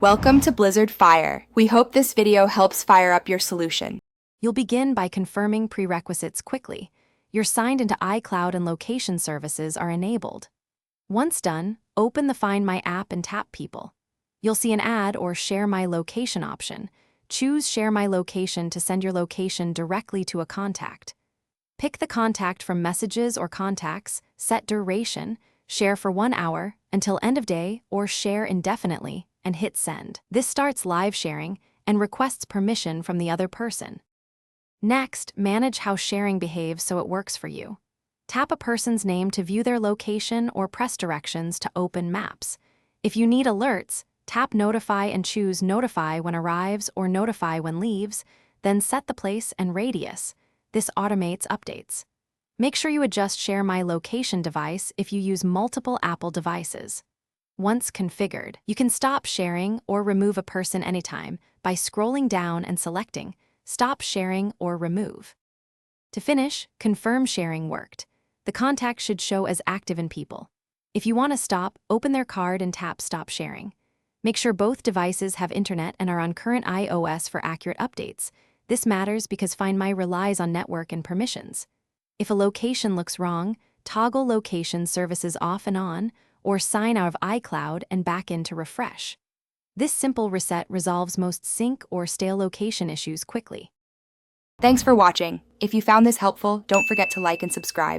Welcome to Blizzard Fire. We hope this video helps fire up your solution. You'll begin by confirming prerequisites quickly. You're signed into iCloud and location services are enabled. Once done, open the Find My app and tap People. You'll see an ad or Share My Location option. Choose Share My Location to send your location directly to a contact. Pick the contact from Messages or Contacts, set duration, share for 1 hour, until end of day, or share indefinitely, and hit Send. This starts live sharing and requests permission from the other person. Next, manage how sharing behaves so it works for you. Tap a person's name to view their location or press directions to open maps. If you need alerts, tap Notify and choose Notify when arrives or Notify when leaves, then set the place and radius. This automates updates. Make sure you adjust Share My Location device if you use multiple Apple devices. Once configured, you can stop sharing or remove a person anytime by scrolling down and selecting Stop Sharing or Remove. To finish, confirm sharing worked. The contact should show as active in People. If you want to stop, open their card and tap Stop Sharing. Make sure both devices have internet and are on current iOS for accurate updates. This matters because Find My relies on network and permissions. If a location looks wrong, toggle location services off and on, or sign out of iCloud and back in to refresh. This simple reset resolves most sync or stale location issues quickly. Thanks for watching. If you found this helpful, don't forget to like and subscribe.